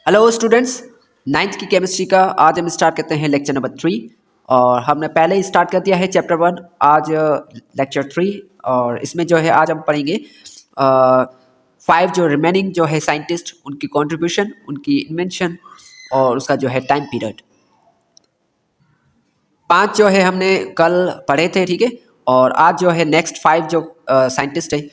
Hello students, ninth की chemistry का आज हम स्टार्ट करते हैं लेक्चर नंबर 3। और हमने पहले ही स्टार्ट कर दिया है चैप्टर 1, आज लेक्चर 3। और इसमें जो है आज हम पढ़ेंगे 5 जो रिमेनिंग जो है साइंटिस्ट, उनकी कंट्रीब्यूशन, उनकी इन्वेंशन और उसका जो है टाइम पीरियड। 5 जो है हमने कल पढ़े थे, ठीक है। और आज जो है नेक्स्ट 5 जो साइंटिस्ट है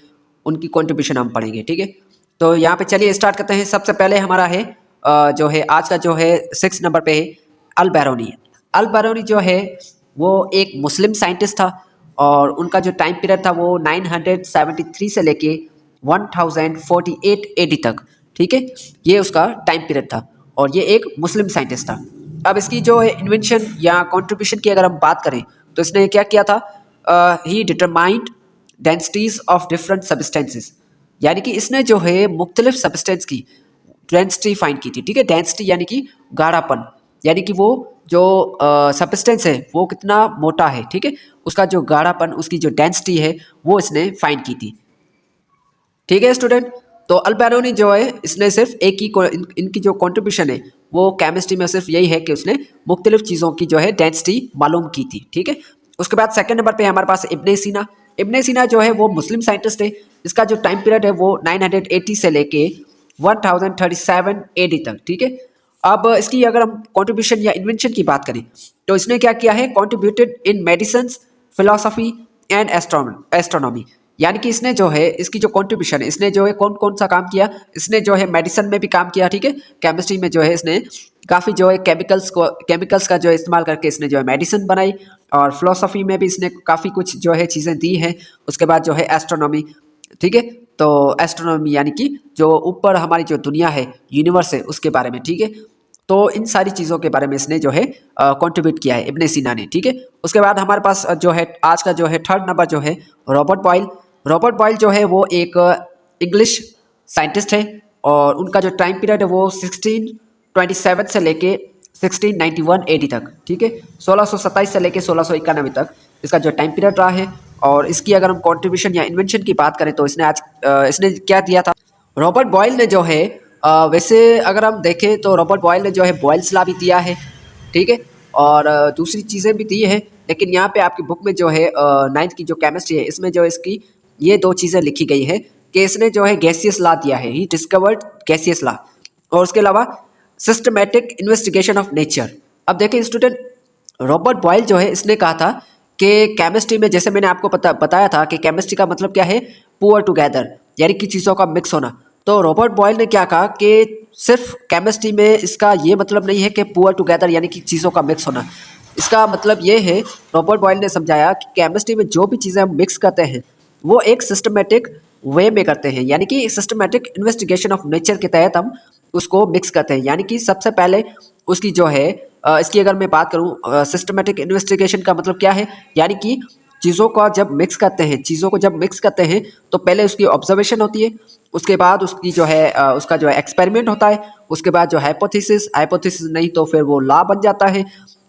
उनकी कंट्रीब्यूशन हम पढ़ेंगे, ठीक है। तो यहाँ पे चलिए स्टार्ट करते हैं। सबसे पहले हमारा है जो है आज का जो है 6 नंबर पे है अल बैरूनी। अल बैरूनी जो है वो एक मुस्लिम साइंटिस्ट था और उनका जो टाइम पीरियड था वो 973 से लेके 1048 एडी तक, ठीक है। ये उसका टाइम पीरियड था और ये एक मुस्लिम साइंटिस्ट था। अब इसकी जो है इन्वेंशन या कंट्रीब्यूशन की अगर हम बात करें तो इसने क्या किया था, he determined densities of different substances, यानी कि इसने जो है मुख्तलिफ सब्सटेंस की डेंसिटी फाइंड की थी, ठीक है। डेंसिटी यानी कि गाढ़ापन, यानी कि वो जो सब्सटेंस है वो कितना मोटा है, ठीक है। उसका जो गाढ़ापन, उसकी जो डेंसिटी है वो इसने फाइंड की थी, ठीक है स्टूडेंट। तो अल बैरूनी जो है इसने सिर्फ एक ही इनकी जो कंट्रीब्यूशन है वो केमिस्ट्री में सिर्फ यही है कि उसने मुख्तलिफ चीज़ों की जो है डेंसिटी मालूम की थी, ठीक है। उसके बाद सेकंड नंबर पे हमारे पास इब्ने सीना। इब्ने सीना जो है वो मुस्लिम साइंटिस्ट है। इसका जो टाइम पीरियड है वो 980 से लेके 1037 एडी तक, ठीक है। अब इसकी अगर हम कंट्रीब्यूशन या इन्वेंशन की बात करें तो इसने क्या किया है, contributed in medicine, philosophy and astronomy, यानी कि इसने जो है इसकी जो कंट्रीब्यूशन है, इसने जो है कौन कौन सा काम किया। इसने जो है मेडिसिन में भी काम किया, ठीक है। केमिस्ट्री में जो है इसने काफ़ी जो है केमिकल्स का जो है इस्तेमाल करके इसने जो है मेडिसिन बनाई। और फिलोसफी में भी इसने काफ़ी कुछ जो है चीज़ें दी हैं। उसके बाद जो है एस्ट्रोनॉमी, ठीक है। तो एस्ट्रोनॉमी यानी कि जो ऊपर हमारी जो दुनिया है, यूनिवर्स है, उसके बारे में, ठीक है। तो इन सारी चीज़ों के बारे में इसने जो है कंट्रीब्यूट किया है इब्ने सीना ने, ठीक है। उसके बाद हमारे पास जो है आज का जो है थर्ड नंबर जो है रॉबर्ट बॉयल। रॉबर्ट बॉयल जो है वो एक इंग्लिश साइंटिस्ट है और उनका जो टाइम पीरियड है वो 1627 से लेके 1691 एडी तक, ठीक है। 1627 से लेके 1691 तक इसका जो टाइम पीरियड रहा है। और इसकी अगर हम कंट्रीब्यूशन या इन्वेंशन की बात करें तो इसने क्या दिया था। रॉबर्ट बॉयल ने जो है वैसे अगर हम देखें तो रॉबर्ट बॉयल ने जो है बॉयल्स लॉ भी दिया है, ठीक है। और दूसरी चीज़ें भी दी है, लेकिन यहाँ पे आपकी बुक में जो है नाइन्थ की जो केमिस्ट्री है इसमें जो इसकी ये 2 चीज़ें लिखी गई है कि इसने जो है गैसियस लॉ दिया है, ही डिस्कवर्ड गैसियस लॉ। और उसके अलावा सिस्टमैटिक इन्वेस्टिगेशन ऑफ नेचर। अब देखें स्टूडेंट, रॉबर्ट बॉयल जो है इसने कहा था कि केमिस्ट्री में, जैसे मैंने आपको बताया था कि केमिस्ट्री का मतलब क्या है, पुअर टुगेदर, यानी कि चीज़ों का मिक्स होना। तो रॉबर्ट बॉयल ने क्या कहा कि सिर्फ केमिस्ट्री में इसका ये मतलब नहीं है कि पुअर टुगेदर यानी कि चीज़ों का मिक्स होना। इसका मतलब ये है, रॉबर्ट बॉयल ने समझाया कि केमिस्ट्री में जो भी चीज़ें हम मिक्स करते हैं वो एक सिस्टमेटिक वे में करते हैं, यानी कि सिस्टमेटिक इन्वेस्टिगेशन ऑफ नेचर के तहत हम उसको मिक्स करते हैं। यानी कि सबसे पहले उसकी जो है इसकी अगर मैं बात करूँ, सिस्टमेटिक इन्वेस्टिगेशन का मतलब क्या है, यानी कि चीज़ों को जब मिक्स करते हैं तो पहले उसकी ऑब्जर्वेशन होती है, उसके बाद उसकी जो है उसका जो है एक्सपेरिमेंट होता है, उसके बाद जो हाइपोथेसिस नहीं तो फिर वो लॉ बन जाता है,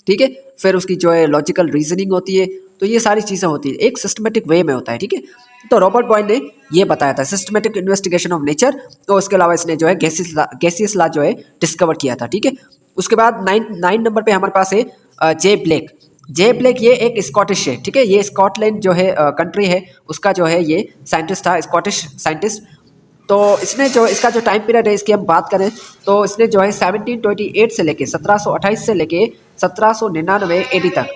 ठीक है। फिर उसकी जो है लॉजिकल रीजनिंग होती है। तो ये सारी चीज़ें होती है, एक सिस्टमेटिक वे में होता है, ठीक है। तो रॉबर्ट बॉयल ने ये बताया था सिस्टमेटिक इन्वेस्टिगेशन ऑफ नेचर। तो उसके अलावा इसने जो है गैसियस लॉ जो है डिस्कवर किया था, ठीक है। उसके बाद नाइन नंबर पे हमारे पास है जे ब्लैक। जे ब्लैक ये एक स्कॉटिश है, ठीक है। ये स्कॉटलैंड जो है कंट्री है, उसका जो है ये साइंटिस्ट था, स्कॉटिश साइंटिस्ट। तो इसने जो इसका जो टाइम पीरियड है इसकी हम बात करें तो इसने जो है 1728 से लेके 1728 से लेके 1799 एडी तक,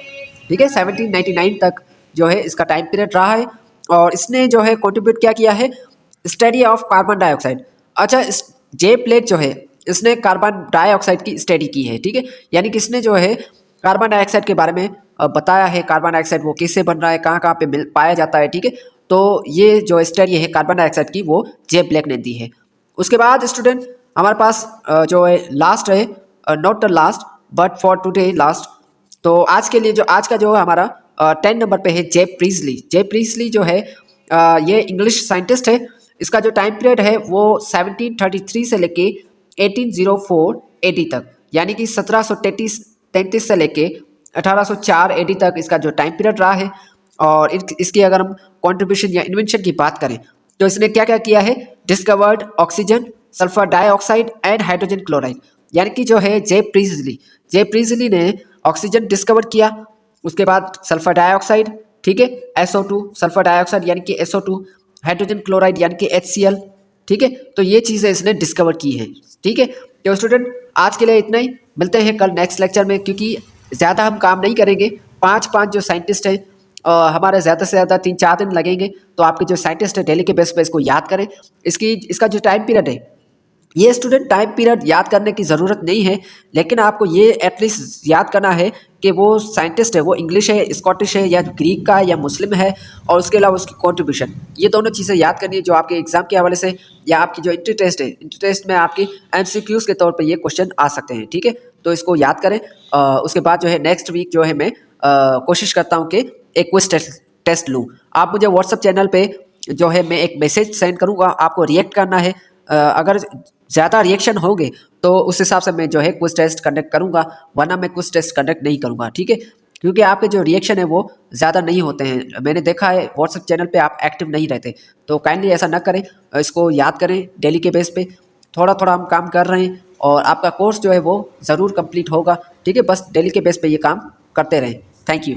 ठीक है, 1799 तक जो है इसका टाइम पीरियड रहा है। और इसने जो है कंट्रीब्यूट क्या किया है, स्टडी ऑफ कार्बन डाइऑक्साइड। अच्छा, इस जे प्लेक जो है इसने कार्बन डाइऑक्साइड की स्टडी की है, ठीक है। यानी कि इसने जो है कार्बन डाइऑक्साइड के बारे में बताया है, कार्बन डाइऑक्साइड वो कैसे बन रहा है, कहाँ कहाँ पे पाया जाता है, ठीक है। तो ये जो स्टडी है कार्बन डाइऑक्साइड की वो जे ब्लैक ने दी है। उसके बाद स्टूडेंट हमारे पास जो है लास्ट है, not the last but for today last. तो आज के लिए जो आज का जो है हमारा 10 नंबर पे है जेफ प्रीजली। जेफ प्रीजली जो है ये इंग्लिश साइंटिस्ट है। इसका जो टाइम पीरियड है वो 1733 से लेके 1804 एडी तक, यानी कि 1733 से लेके 1804 एडी तक इसका जो टाइम पीरियड रहा है। और इसकी अगर हम कंट्रीब्यूशन या इन्वेंशन की बात करें तो इसने क्या क्या किया है, discovered oxygen, sulphur dioxide and hydrogen chloride. यानी कि जो है जे प्रिजली ने ऑक्सीजन डिस्कवर किया, उसके बाद सल्फर डाइऑक्साइड, ठीक है, SO2 सल्फर डाइऑक्साइड यानी कि SO2, हाइड्रोजन क्लोराइड यानी कि HCl, ठीक है। तो ये चीज़ें इसने डिस्कवर की हैं, ठीक है। तो स्टूडेंट आज के लिए इतना ही, मिलते हैं कल नेक्स्ट लेक्चर में, क्योंकि ज़्यादा हम काम नहीं करेंगे। पाँच जो साइंटिस्ट हैं हमारे ज़्यादा से ज़्यादा 3-4 दिन लगेंगे। तो आपके जो साइंटिस्ट है डेली के बेस पे इसको याद करें। इसका जो टाइम पीरियड है, ये स्टूडेंट टाइम पीरियड याद करने की ज़रूरत नहीं है, लेकिन आपको ये एटलीस्ट याद करना है कि वो साइंटिस्ट है वो इंग्लिश है, स्कॉटिश है, या ग्रीक का है, या मुस्लिम है, और उसके अलावा उसकी कॉन्ट्रीब्यूशन, ये दोनों चीज़ें याद करनी है जो आपके एग्जाम के हवाले से या आपकी जो इंट्री टेस्ट है, इंट्री टेस्ट में आपकी MCQs के तौर पर ये क्वेश्चन आ सकते हैं, ठीक है। तो इसको याद करें। उसके बाद जो है नेक्स्ट वीक जो है मैं कोशिश करता हूँ कि एक क्विज टेस्ट लूँ। आप मुझे व्हाट्सअप चैनल पे जो है मैं एक मैसेज सेंड करूँगा, आपको रिएक्ट करना है। अगर ज़्यादा रिएक्शन होंगे तो उस हिसाब से मैं जो है क्विज टेस्ट कंडक्ट करूँगा, वरना मैं क्विज टेस्ट कंडक्ट नहीं करूँगा, ठीक है। क्योंकि आपके जो रिएक्शन है वो ज़्यादा नहीं होते हैं, मैंने देखा है व्हाट्सएप चैनल पे आप एक्टिव नहीं रहते। तो काइंडली ऐसा ना करें, इसको याद करें डेली के बेस पे। थोड़ा थोड़ा हम काम कर रहे हैं और आपका कोर्स जो है वो ज़रूर कंप्लीट होगा, ठीक है। बस डेली के बेस पे ये काम करते रहें। Thank you.